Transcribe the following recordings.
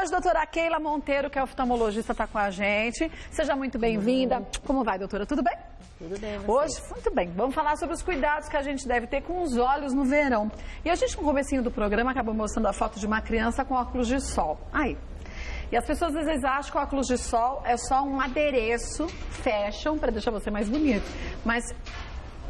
hoje, doutora Keila Monteiro, que é oftalmologista, está com a gente. Seja muito bem-vinda. Como vai, doutora? Tudo bem? Tudo bem, você? Hoje, muito bem. Vamos falar sobre os cuidados que a gente deve ter com os olhos no verão. E a gente, no comecinho do programa, acabou mostrando a foto de uma criança com óculos de sol. Aí. E as pessoas às vezes acham que o óculos de sol é só um adereço fashion para deixar você mais bonito. Mas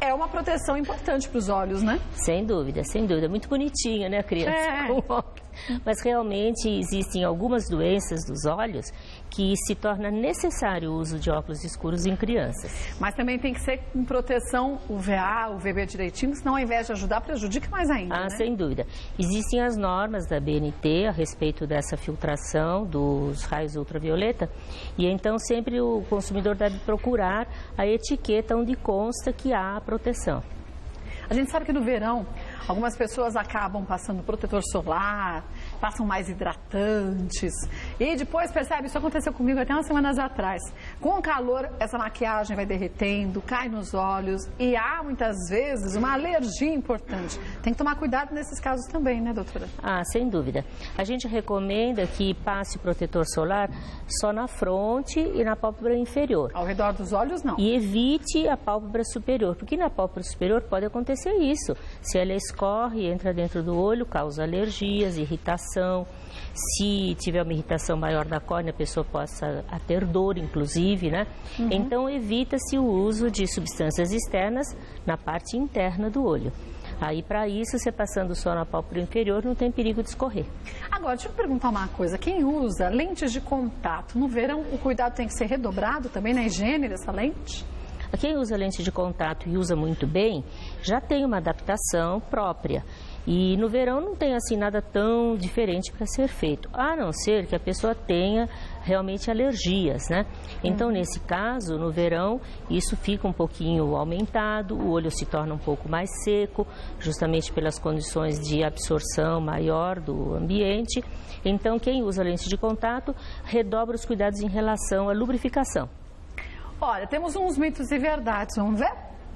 é uma proteção importante para os olhos, né? Sem dúvida, sem dúvida. Muito bonitinha, né, a criança com óculos. Mas realmente existem algumas doenças dos olhos que se torna necessário o uso de óculos escuros em crianças. Mas também tem que ser com proteção UVA, UVB direitinho, senão ao invés de ajudar, prejudica mais ainda, né? Sem dúvida. Existem as normas da BNT a respeito dessa filtração dos raios ultravioleta e então sempre o consumidor deve procurar a etiqueta onde consta que há a proteção. A gente sabe que no verão, algumas pessoas acabam passando protetor solar, passam mais hidratantes e depois percebe, isso aconteceu comigo até umas semanas atrás. Com o calor, essa maquiagem vai derretendo, cai nos olhos e há muitas vezes uma alergia importante. Tem que tomar cuidado nesses casos também, né, doutora? Sem dúvida. A gente recomenda que passe o protetor solar só na fronte e na pálpebra inferior. Ao redor dos olhos, não. E evite a pálpebra superior, porque na pálpebra superior pode acontecer isso. Se ela escorre, entra dentro do olho, causa alergias, irritação. Se tiver uma irritação maior da córnea, a pessoa possa ter dor, inclusive, né? Então, evita-se o uso de substâncias externas na parte interna do olho. Aí, para isso, você passando só na pálpebra inferior, não tem perigo de escorrer. Agora, deixa eu perguntar uma coisa. Quem usa lentes de contato, no verão, o cuidado tem que ser redobrado também na higiene dessa lente? Quem usa lente de contato e usa muito bem, já tem uma adaptação própria. E no verão não tem assim nada tão diferente para ser feito, a não ser que a pessoa tenha realmente alergias, né? Então, nesse caso, no verão, isso fica um pouquinho aumentado, o olho se torna um pouco mais seco, justamente pelas condições de absorção maior do ambiente. Então, quem usa lente de contato, redobra os cuidados em relação à lubrificação. Olha, temos uns mitos e verdades, vamos ver?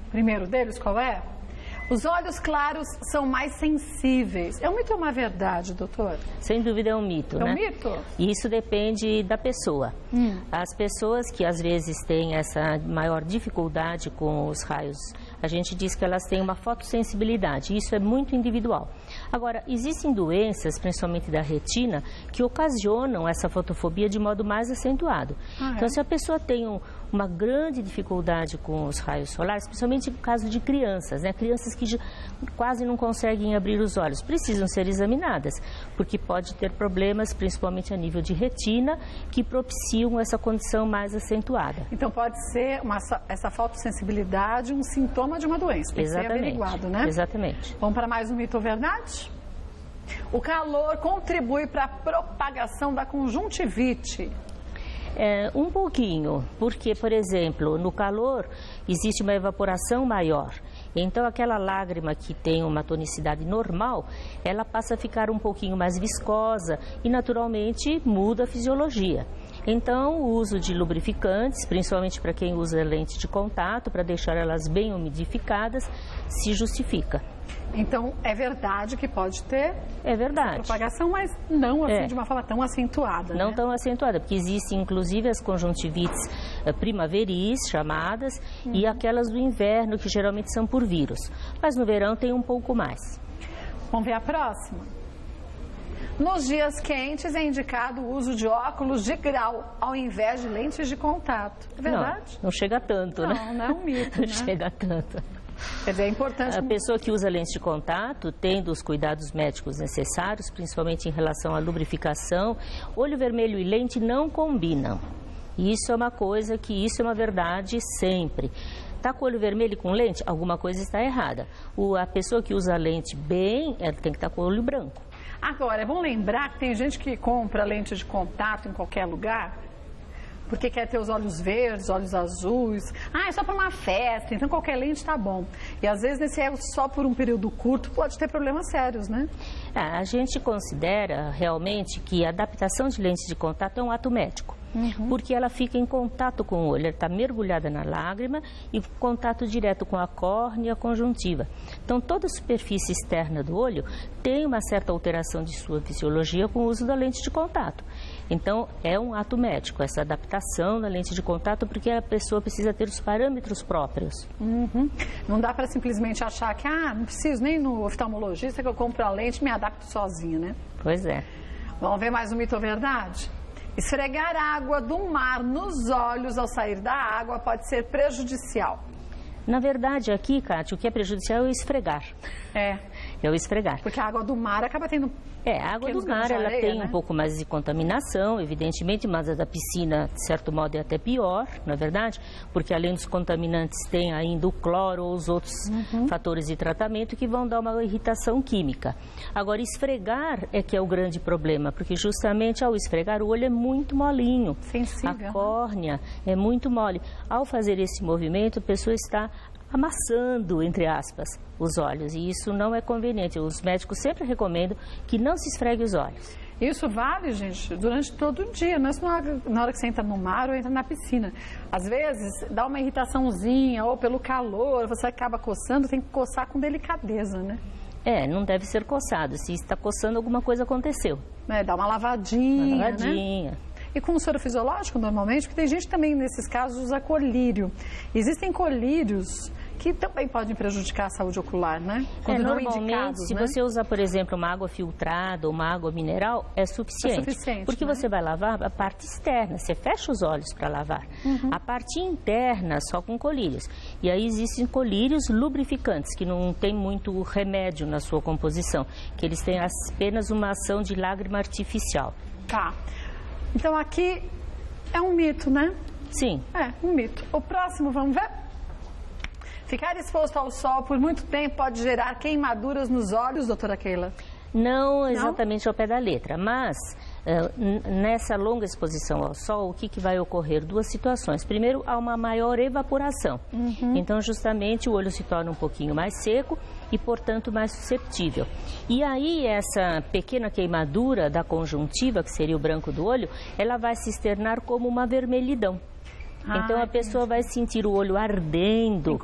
O primeiro deles, qual é? Os olhos claros são mais sensíveis. É um mito ou uma verdade, doutor? Sem dúvida é um mito, né? É um mito? E isso depende da pessoa. As pessoas que às vezes têm essa maior dificuldade com os raios, a gente diz que elas têm uma fotossensibilidade. Isso é muito individual. Agora, existem doenças, principalmente da retina, que ocasionam essa fotofobia de modo mais acentuado. Então, se a pessoa tem uma grande dificuldade com os raios solares, principalmente no caso de crianças, né? Crianças que quase não conseguem abrir os olhos, precisam ser examinadas, porque pode ter problemas, principalmente a nível de retina, que propiciam essa condição mais acentuada. Então pode ser essa fotossensibilidade um sintoma de uma doença, tem que ser averiguado, né? Exatamente. Vamos para mais um mito ou verdade? O calor contribui para a propagação da conjuntivite. Um pouquinho, porque, por exemplo, no calor existe uma evaporação maior. Então, aquela lágrima que tem uma tonicidade normal, ela passa a ficar um pouquinho mais viscosa e, naturalmente, muda a fisiologia. Então, o uso de lubrificantes, principalmente para quem usa lente de contato, para deixar elas bem umidificadas, se justifica. Então, é verdade que pode ter propagação, mas não assim de uma forma tão acentuada. Não né? tão acentuada, porque existem inclusive as conjuntivites primaveris, chamadas, e aquelas do inverno, que geralmente são por vírus. Mas no verão tem um pouco mais. Vamos ver a próxima? Nos dias quentes é indicado o uso de óculos de grau, ao invés de lentes de contato. É verdade? Não chega tanto, né? Não é um mito, Não né? chega tanto. Quer dizer, é importante... A pessoa que usa lente de contato, tendo os cuidados médicos necessários, principalmente em relação à lubrificação, olho vermelho e lente não combinam. Isso é uma coisa que, isso é uma verdade sempre. Está com o olho vermelho e com lente, alguma coisa está errada. A pessoa que usa lente bem, ela tem que estar com o olho branco. Agora, vamos lembrar que tem gente que compra lente de contato em qualquer lugar, porque quer ter os olhos verdes, olhos azuis. É só para uma festa, então qualquer lente está bom. E às vezes, se é só por um período curto, pode ter problemas sérios, né? A gente considera realmente que a adaptação de lente de contato é um ato médico. Porque ela fica em contato com o olho, ela está mergulhada na lágrima e contato direto com a córnea e a conjuntiva. Então, toda a superfície externa do olho tem uma certa alteração de sua fisiologia com o uso da lente de contato. Então, é um ato médico, essa adaptação da lente de contato, porque a pessoa precisa ter os parâmetros próprios. Não dá para simplesmente achar que, não preciso nem no oftalmologista que eu compro a lente e me adapto sozinho, né? Pois é. Vamos ver mais um mito ou verdade? Esfregar água do mar nos olhos ao sair da água pode ser prejudicial. Na verdade, aqui, Cátia, o que é prejudicial é o esfregar. É o esfregar. Porque a água do mar acaba tendo... A água do mar, ela tem um pouco mais de contaminação, evidentemente, mas a da piscina, de certo modo, é até pior, não é verdade? Porque além dos contaminantes, tem ainda o cloro ou os outros fatores de tratamento que vão dar uma irritação química. Agora, esfregar é que é o grande problema, porque justamente ao esfregar o olho é muito molinho. Sensível. A córnea é muito mole. Ao fazer esse movimento, a pessoa está amassando, entre aspas, os olhos. E isso não é conveniente. Os médicos sempre recomendam que não se esfregue os olhos. Isso vale, gente, durante todo o dia. Não é só na hora que você entra no mar ou entra na piscina. Às vezes, dá uma irritaçãozinha ou pelo calor, você acaba coçando, tem que coçar com delicadeza, né? Não deve ser coçado. Se está coçando, alguma coisa aconteceu. Dá uma lavadinha, Uma lavadinha. Né? E com o soro fisiológico, normalmente, porque tem gente também, nesses casos, usa colírio. Existem colírios que também podem prejudicar a saúde ocular, né? Quando não normalmente, se você usar, por exemplo, uma água filtrada ou uma água mineral, é suficiente. Porque você vai lavar a parte externa, você fecha os olhos para lavar. A parte interna, só com colírios. E aí existem colírios lubrificantes, que não tem muito remédio na sua composição, que eles têm apenas uma ação de lágrima artificial. Tá. Então aqui é um mito, né? Sim. É, um mito. O próximo, vamos ver? Ficar exposto ao sol por muito tempo pode gerar queimaduras nos olhos, doutora Keila? Não exatamente ao pé da letra, mas nessa longa exposição ao sol, o que vai ocorrer? Duas situações. Primeiro, há uma maior evaporação. Então, justamente, o olho se torna um pouquinho mais seco e, portanto, mais susceptível. E aí, essa pequena queimadura da conjuntiva, que seria o branco do olho, ela vai se externar como uma vermelhidão. Então, a pessoa vai sentir o olho ardendo,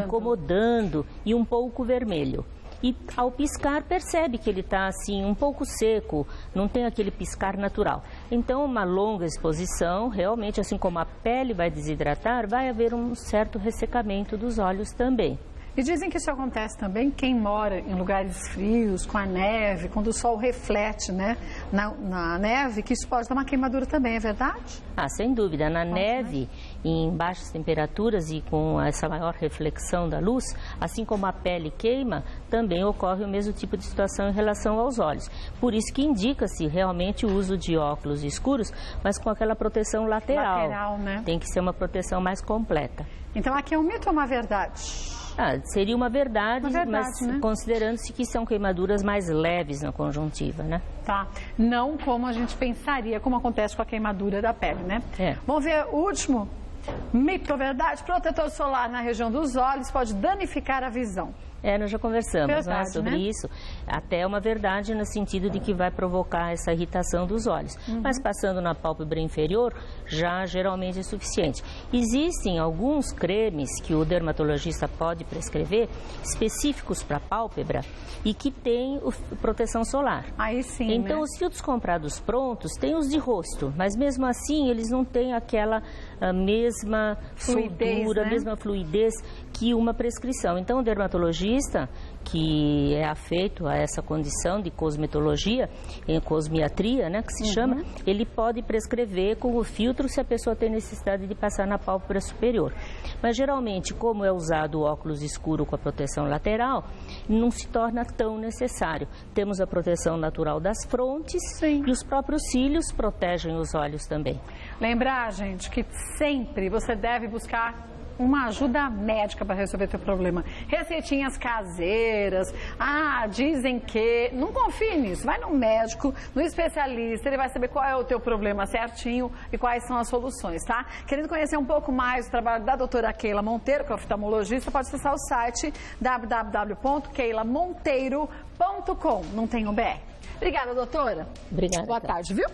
incomodando e um pouco vermelho. E ao piscar percebe que ele está assim um pouco seco, não tem aquele piscar natural. Então uma longa exposição, realmente assim como a pele vai desidratar, vai haver um certo ressecamento dos olhos também. E dizem que isso acontece também quem mora em lugares frios, com a neve, quando o sol reflete, né, na neve, que isso pode dar uma queimadura também, é verdade? Sem dúvida. Na neve, em baixas temperaturas e com essa maior reflexão da luz, assim como a pele queima, também ocorre o mesmo tipo de situação em relação aos olhos. Por isso que indica-se realmente o uso de óculos escuros, mas com aquela proteção lateral, né? Tem que ser uma proteção mais completa. Então aqui é um mito ou uma verdade? Seria uma verdade, mas né? Considerando-se que são queimaduras mais leves na conjuntiva, né? Tá. Não como a gente pensaria, como acontece com a queimadura da pele, né? Vamos ver o último. Mito ou verdade? Protetor solar na região dos olhos pode danificar a visão. Nós já conversamos sobre né? isso. Até é uma verdade no sentido de que vai provocar essa irritação dos olhos. Mas passando na pálpebra inferior, já geralmente é suficiente. Existem alguns cremes que o dermatologista pode prescrever, específicos para a pálpebra, e que têm proteção solar. Aí sim, então, né? Os filtros comprados prontos têm os de rosto, mas mesmo assim eles não têm aquela mesma soltura, né? mesma fluidez que uma prescrição. Então, o dermatologista, que é afeito a essa condição de cosmetologia, em cosmiatria, né, que se chama, ele pode prescrever com o filtro se a pessoa tem necessidade de passar na pálpebra superior. Mas, geralmente, como é usado o óculos escuro com a proteção lateral, não se torna tão necessário. Temos a proteção natural das frontes e os próprios cílios protegem os olhos também. Lembrar, gente, que sempre você deve buscar uma ajuda médica para resolver teu problema. Receitinhas caseiras, dizem que... Não confie nisso, vai no médico, no especialista, ele vai saber qual é o teu problema certinho e quais são as soluções, tá? Querendo conhecer um pouco mais do trabalho da doutora Keila Monteiro, que é oftalmologista, pode acessar o site www.keilamonteiro.com. Não tem o BR. Obrigada, doutora. Obrigada. Boa tarde, viu?